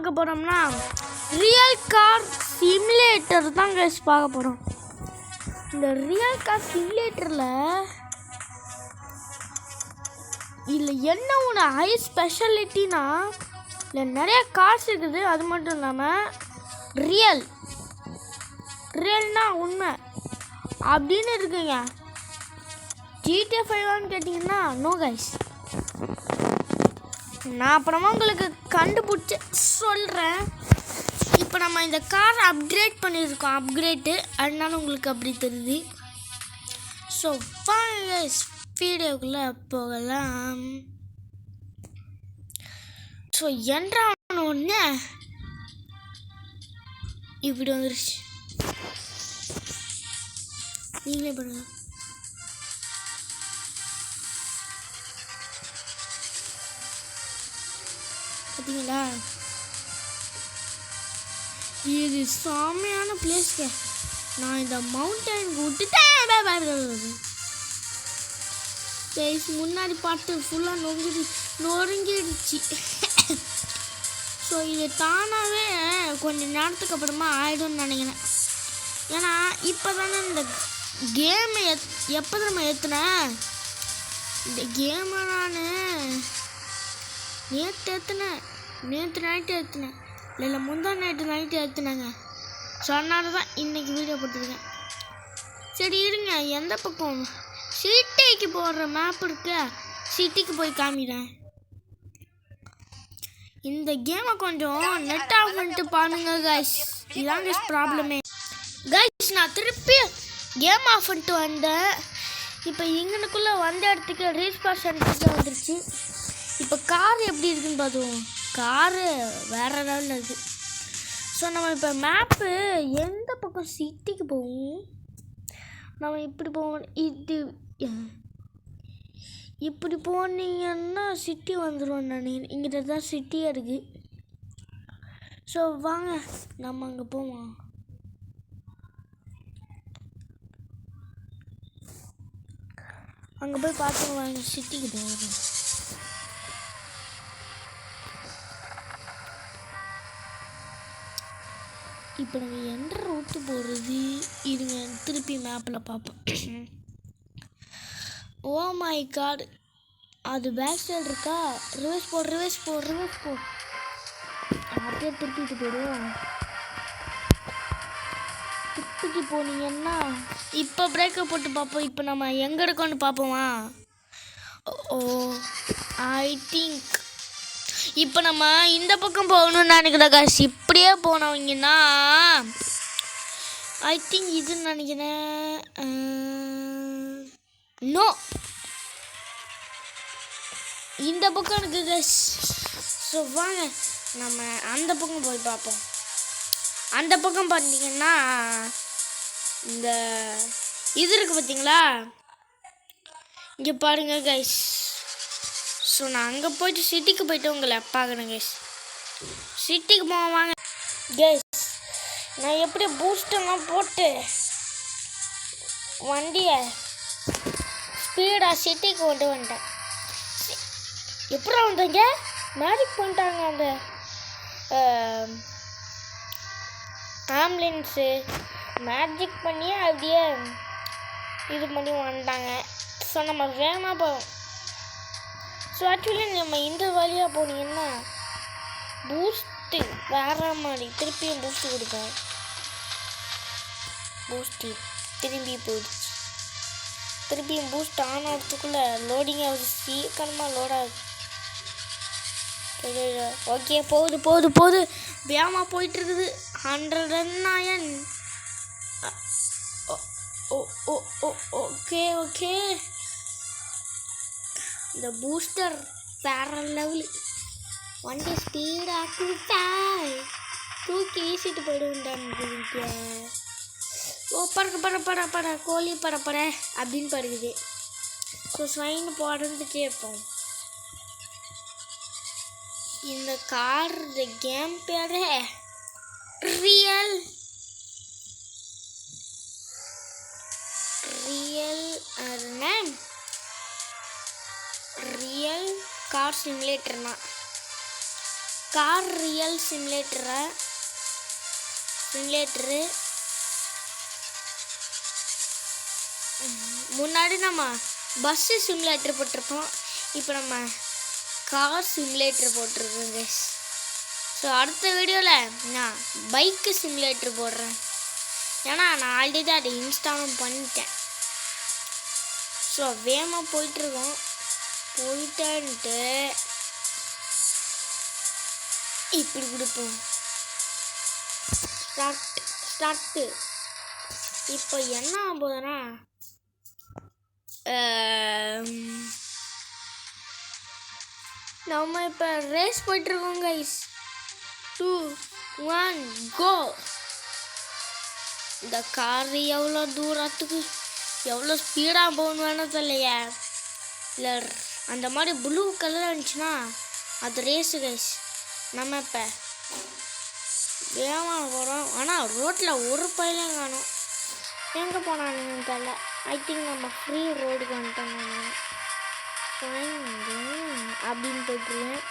பார்க்க போகிறோம்னா real car simulator தான் கைஸ் பார்க்க போகிறோம். இந்த ரியல் கார் சிமுலேட்டரில் இதில் என்ன ஒன்று ஹை ஸ்பெஷாலிட்டினா இதில் நிறைய கார்ஸ் இருக்குது. அது மட்டும் இல்லாமல் ரியல்னா உண்மை அப்படின்னு இருக்குங்க. GTA 5 கேட்டிங்கன்னா நோ கைஸ், நான் அப்புறமா உங்களுக்கு கண்டுபிடிச்சி சொல்கிறேன். இப்போ நம்ம இந்த கார் அப்கிரேட் பண்ணியிருக்கோம், அதனால உங்களுக்கு அப்படி தெரியுது. ஸோ கைஸ் வீடியோக்குள்ளே போகலாம். ஸோ என்றான ஒன்று இப்படி வந்துருச்சு, நீங்களே பண்ணுங்க. பார்த்தீங்களா, இது செம்மையான பிளேஸ்ங்க. நான் இந்த மவுண்டன் விட்டுட்டேன். முன்னாடி பாட்டு ஃபுல்லாக நொறுங்கிடுச்சு. ஸோ இது தானாகவே கொஞ்சம் நேரத்துக்கு அப்புறமா ஆகிடும்னு நினைக்கிறேன். ஏன்னா இப்போ தானே இந்த கேமை எப்போ நம்ம ஏற்றுனேன். இந்த கேமை நான் நேற்று நைட்டு ஏற்றுனேன், இல்லை முந்தா நைட்டு ஏற்றுனேங்க. ஸோ அதனால தான் இன்றைக்கி வீடியோ போட்டுருக்கேன். சரி இருங்க, எந்த பக்கம் சிட்டிக்கு போடுற மேப் இருக்கு, சிட்டிக்கு போய் காமிக்கிறேன். இந்த கேமை கொஞ்சம் நெட் ஆஃப் பண்ணிட்டு பாருங்க கைஸ், இதான் கைஸ் ப்ராப்ளமே. கைஸ் நான் திருப்பி கேம் ஆஃப் பண்ணிட்டு வந்தேன். இப்போ இங்கனுக்குள்ளே வந்த இடத்துக்கு ரீஸ்பார் சென்டருக்கு வந்துருச்சு. இப்போ கார் எப்படி இருக்குன்னு பார்த்துவோம். காரு வேறு லெவலில் இருக்குது. ஸோ நம்ம இப்போ மேப்பு எந்த பக்கம் சிட்டிக்கு போவோம். நம்ம இப்படி போவோம், இப்படி போனீங்கன்னா சிட்டி வந்துடும் நினைக்கிறேன். இங்கிட்ட தான் சிட்டியாக இருக்குது. ஸோ வாங்க நம்ம அங்கே போவோம். அங்கே போய் பார்த்துட்டு வாங்க, சிட்டிக்கு போவோம். இப்போ நம்ம எந்த ரூட்டு போடுறது, இருங்க திருப்பி மேப்பில் பார்ப்போம். ஓ மை காட், அது பேக் சைடு இருக்கா. ரிவர்ஸ் போடு. அப்படியே திருப்பிட்டு போயிடுவோம். திருப்பிட்டு போனீங்கன்னா இப்போ பிரேக்கை போட்டு பார்ப்போம். இப்போ நம்ம எங்கே இருக்கோன்னு பார்ப்போமா. ஓ ஐ திங்க் இப்போ நம்ம இந்த பக்கம் போகணும்னு நினைக்கிறேன் காசு. இப்படியே போனவங்கன்னா ஐ திங்க் இதுன்னு நினைக்கிறேன். நோ, இந்த பக்கம் இருக்கு காஸ். ஸோ வாங்க நம்ம அந்த பக்கம் போய் பார்ப்போம். அந்த பக்கம் பார்த்தீங்கன்னா இந்த இது இருக்குது பார்த்தீங்களா, இங்கே பாருங்க கைஸ். ஸோ நான் அங்கே போயிட்டு சிட்டிக்கு போய்ட்டு உங்களை பார்க்குறேன் கைஸ். சிட்டிக்கு போவாங்க கைஸ். நான் எப்படி பூஸ்டெல்லாம் போட்டு வண்டியை ஸ்பீடாக சிட்டிக்கு கொண்டு வந்துட்டேன். எப்படி வந்தீங்க, மேஜிக் பண்ணிட்டாங்க. அந்த ஆம்புலன்ஸு மேஜிக் பண்ணி அப்படியே இது பண்ணி வந்துட்டாங்க. ஸோ நம்ம வேகமாக போவோம். ஸோ ஆக்சுவலி நம்ம இந்த வழியாக போனீங்கன்னா பூஸ்ட்டு வேறு மாதிரி திருப்பியும் பூஸ்ட்டு கொடுப்போம். பூஸ்ட்டு திரும்பி போயிடுச்சு. திருப்பியும் பூஸ்ட் ஆன் ஆகிறதுக்குள்ளே லோடிங் ஆகுது, சீக்கிரமாக லோட் ஆகுது. ஓகே போகுது வேகமாக போயிட்டுருக்குது. 109. ஓகே இந்த பூஸ்டர் வேற லெவலு. வண்டி ஸ்பீடாக தூக்கி வீசிட்டு போயிடுவேன்டான்னு. ஓ பட கோழி பட அப்படின்னு படுக்குது. ஸோ ஸ்வைன் போடுறதுக்கே இருப்போம். இந்த கார் இந்த கேம் பேர் ரியல் கார் சிமுலேட்டர்னா கார் ரியல் சிமுலேட்டரு முன்னாடி நம்ம பஸ்ஸு சிமுலேட்டர் போட்டிருப்போம். இப்போ நம்ம கார் சிமுலேட்டர் போட்டிருக்கோம் கைஸ். ஸோ அடுத்த வீடியோவில் நான் பைக்கு சிமுலேட்டர் போடுறேன். ஏன்னா நான் ஆல்ரெடி அதை இன்ஸ்டாலும் பண்ணிட்டேன். ஸோ வேகமாக போயிட்டுருக்கோம். போயிட்டேன்ட்டு இப்படி கொடுப்போம். ஸ்டார்ட்டு. இப்போ என்ன ஆகுதுன்னா நம்ம இப்போ ரேஸ் போயிட்டுருக்கோம் கைஸ். 2, 1 கோ. இந்த கார் எவ்வளோ தூரத்துக்கு எவ்வளோ ஸ்பீடாக போகணும் வேணும் தெரியலையே. இல்லை அந்த மாதிரி ப்ளூ கலர் இருந்துச்சுன்னா அது ரேஸு கைஸ். நம்ம இப்போ வேகமாக போகிறோம். ஆனால் ரோட்டில் ஒரு பையிலையும் காணும். எங்கே போனான்னு தெரியல. ஐ திங்க் நம்ம ஃப்ரீ ரோடுக்கு வந்துட்டோம் அப்படின்னு போயிட்டுருவேன்.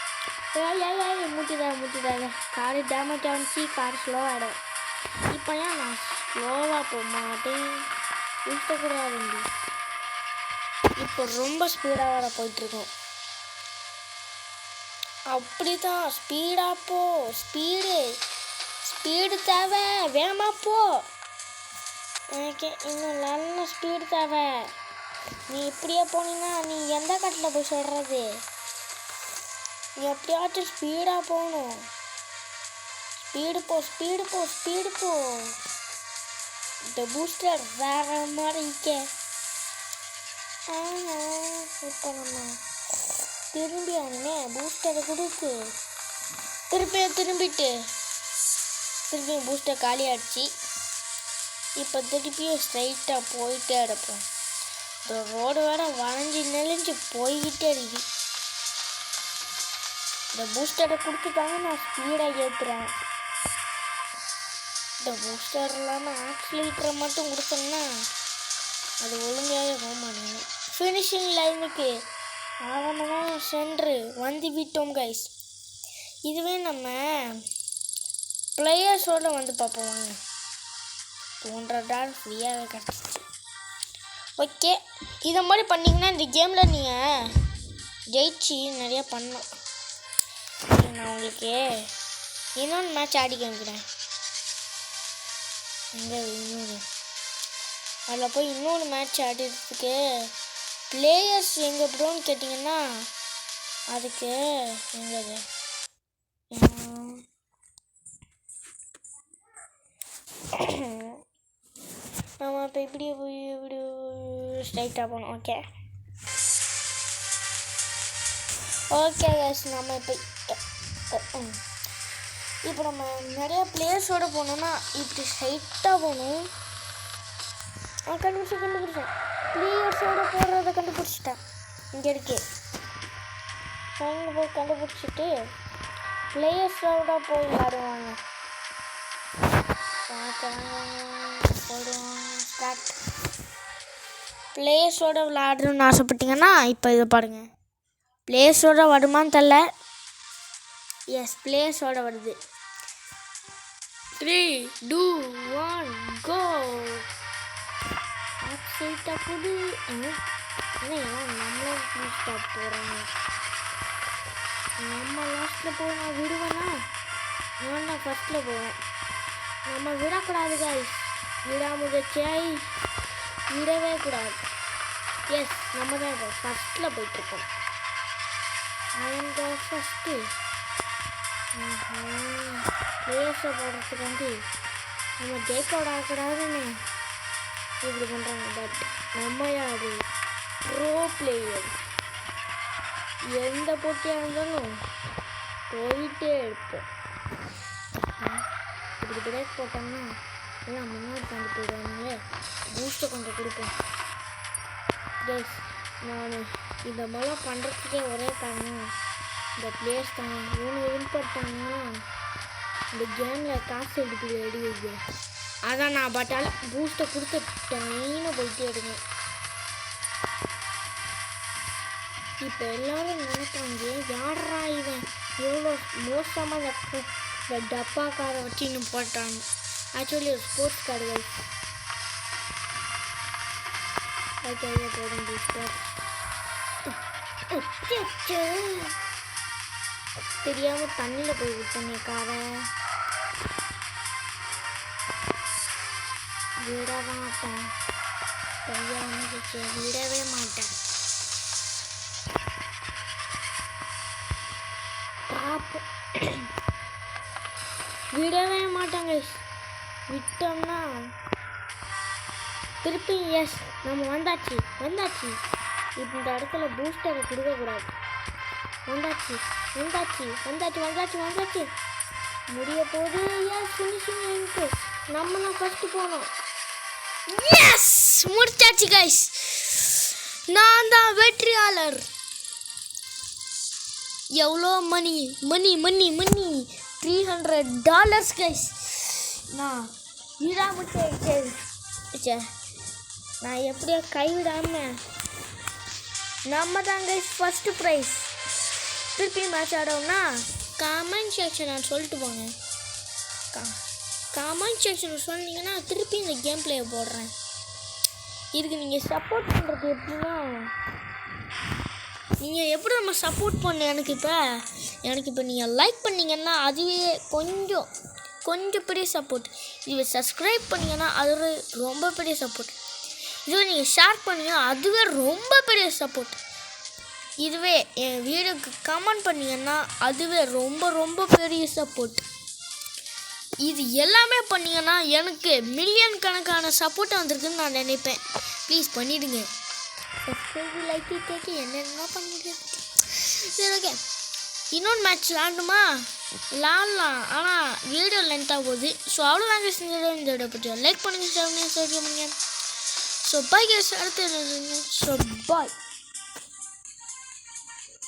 முட்டிடாத காரு டேமேஜ் ஆகிடுச்சு. கார் ஸ்லோ ஆகிடும். இப்போ ஏன் நான் ஸ்லோவாக போக மாட்டேன். கூடாது. இப்போ ரொம்ப ஸ்பீடாக வர போயிட்டுருக்கோம். அப்படி தான் ஸ்பீடாக போ. ஸ்பீடு தேவை. வேகமாக போ. எனக்கு இன்னும் நல்ல ஸ்பீடு தேவை. நீ இப்படியே போனீங்கன்னா நீ எந்த கட்டில் போய் சொல்கிறது? நீ எப்படியாச்சும் ஸ்பீடாக போகணும். ஸ்பீடு போ. இந்த பூஸ்டர் வேற மாதிரி இருக்கே. இப்போ நம்ம திரும்பி ஆனுமே பூஸ்டரை கொடுக்கு. திரும்பிட்டு பூஸ்டர் காலி ஆகிடுச்சு. இப்போ திருப்பியும் ஸ்ட்ரைட்டாக போயிட்டே இருப்போம். இந்த ரோடு வேற வளைஞ்சி நெளிஞ்சு போய்கிட்டே இருக்கு. இந்த பூஸ்டரை கொடுத்துட்டாங்க. நான் ஸ்பீடாக ஏற்றுறேன். இந்த பூஸ்டர் இல்லாமல் ஆக்சிலேட்டரை மட்டும் கொடுத்தோம்னா அது ஒழுங்காக போக மாட்டேங்க. ஃபினிஷிங் லைனுக்கு ஆரம்பமாக சென்று வந்து விட்டோம் கைஸ். இதுவே நம்ம பிளேயர்ஸோடு வந்து பார்ப்போம் வாங்க. $200 ஃப்ரீயாகவே கிடச்சிச்சு. ஓகே, இதை மாதிரி பண்ணிங்கன்னா இந்த கேமில் நீங்கள் ஜெயிச்சு நிறையா பண்ணலாம். நான் உங்களுக்கு இன்னொன்று மேட்ச் ஆடி காமிக்கிறேன். அதில் போய் இன்னொன்று மேட்ச் ஆடுறதுக்கு பிளேயர்ஸ் எங்கே ப்ரோன்னு கேட்டிங்கன்னா அதுக்கு எங்கே நம்ம இப்போ இப்படி ஸ்ட்ரைட்டாக போகணும். ஓகே கைஸ், நம்ம இப்போ நம்ம நிறைய பிளேயர்ஸோடு போகணுன்னா இப்படி ஸ்ட்ரைட்டாக போகணும். கண்டுபிடிச்சேன். பிளேயர்ஸோடு போடுறத கண்டுபிடிச்சிட்டேன். இங்கே இருக்கு. போய் கண்டுபிடிச்சிட்டு பிளேயர்ஸோட போய் விளையாடுவாங்க. ஸ்டார்ட். பிளேயர்ஸோடு விளையாடணும்னு ஆசைப்பட்டீங்கன்னா இப்போ இதை பாருங்கள். பிளேயர்ஸோட வருமானு தெரில. எஸ், பிளேயர்ஸோட வருது. 3, 2, 1 கோ. ஆக்சைட்டாக போடு. நம்மளே ஸ்டாப் போகிறாங்க. நம்ம லாஸ்ட்டில் போக நான் விடுவேன்னா நான் தான் ஃபஸ்ட்டில் போவேன். நம்ம விடக்கூடாது கைஸ். விடாமுயற்சியாய் விடவே கூடாது. எஸ், நம்ம தான் இப்போ ஃபஸ்ட்டில் போயிட்டுருக்கோம். ஃபஸ்ட்டு பிளேயர்ஸை போடுறதுக்கு வந்து நம்ம ஜெயிக்க விடக்கூடாதுன்னு இப்படி பண்ணுறாங்க. பட் நம்ம யாரு ப்ரோ பிளேயர். எந்த போட்டியாக இருந்தாலும் போயிட்டே இருப்போம். இப்படி பிரேக் போட்டோம்னா எல்லாம் முன்னாடி கொண்டு போயிடுவாங்க. பூஸ்ட்டை கொஞ்சம் கொடுப்போம். கைஸ், நான் இந்த மாதிரிலாம் பண்ணுறதுக்கே ஒரே காரணம் இந்த பிளேயர்ஸ் தான். இவங்க வின் பண்ணிட்டாங்கன்னா இந்த கேமில் காசு எடுக்குது. அதான் நான் பட்டால பூஸ்ட்டை கொடுத்து டைன்னு போயிட்டே எடுங்க. இப்போ எல்லோரும் நினைப்பாங்க, யாரா இவன் எவ்வளோ மோசமாக இந்த டப்பா காரை வச்சு இன்னும் போட்டாங்க. ஆக்சுவலி ஒரு ஸ்போர்ட்ஸ் கார் கைஸ். ஓகே போடுங்க. தெரியாமல் தண்ணியில் போய் விட்டேன் காரை. விடவே மாட்டேன். விடவே மாட்டேன். விடவே மாட்டாங்க. விட்டோம்னா திருப்பி எஸ் நம்ம வந்தாச்சு. இப்போ இந்த இடத்துல பூஸ்டரை கொடுக்கக்கூடாது. வந்தாச்சு முடிய போது. Yes finishing. நம்ம தான் ஃபஸ்ட்டு போனோம். எஸ் முடிச்சாச்சு கைஸ். நான் தான் வெற்றியாளர். எவ்வளோ மணி $300 கைஸ். நான் நான் எப்படியா கைவிடாம நம்ம தான் கைஸ் ஃபஸ்ட்டு ப்ரைஸ். திருப்பி மேட்ச் ஆடோம்னா கமெண்ட் செக்ஷன் சொல்லிட்டு போங்க. கமெண்ட் செக்ஷன் சொன்னீங்கன்னா திருப்பி இந்த கேம் பிளேயை போடுறேன். இதுக்கு நீங்கள் சப்போர்ட் பண்ணுறது எப்படின்னா, நீங்கள் எப்படி நம்ம சப்போர்ட் பண்ண எனக்கு இப்போ நீங்கள் லைக் பண்ணிங்கன்னா அதுவே கொஞ்சம் பெரிய சப்போர்ட். இதுவே சப்ஸ்கிரைப் பண்ணிங்கன்னா அது ரொம்ப பெரிய சப்போர்ட். இதுவே நீங்கள் ஷேர் பண்ணிங்கன்னா அதுவே ரொம்ப பெரிய சப்போர்ட். இதுவே என் வீடியோக்கு கமெண்ட் பண்ணிங்கன்னா அதுவே ரொம்ப பெரிய சப்போர்ட். இது எல்லாமே பண்ணிங்கன்னா எனக்கு மில்லியன் கணக்கான சப்போர்ட் வந்திருக்குன்னு நான் நினைப்பேன். ப்ளீஸ் பண்ணிவிடுங்க. சப்ஸ்கிரைப் லைக் கேட்க என்னென்ன பண்ண முடியாது. சரி ஓகே, இன்னொன்று மேட்ச் விளாட்லாம். ஆனால் வீடியோ லென்த்தாக போகுது. ஸோ அவ்வளோதாங்க இந்த வீடியோ பற்றி லைக் பண்ணுங்கள், ஷேர் பண்ணுங்கள். ஸோ பை கேஸ் அடுத்து. So bye.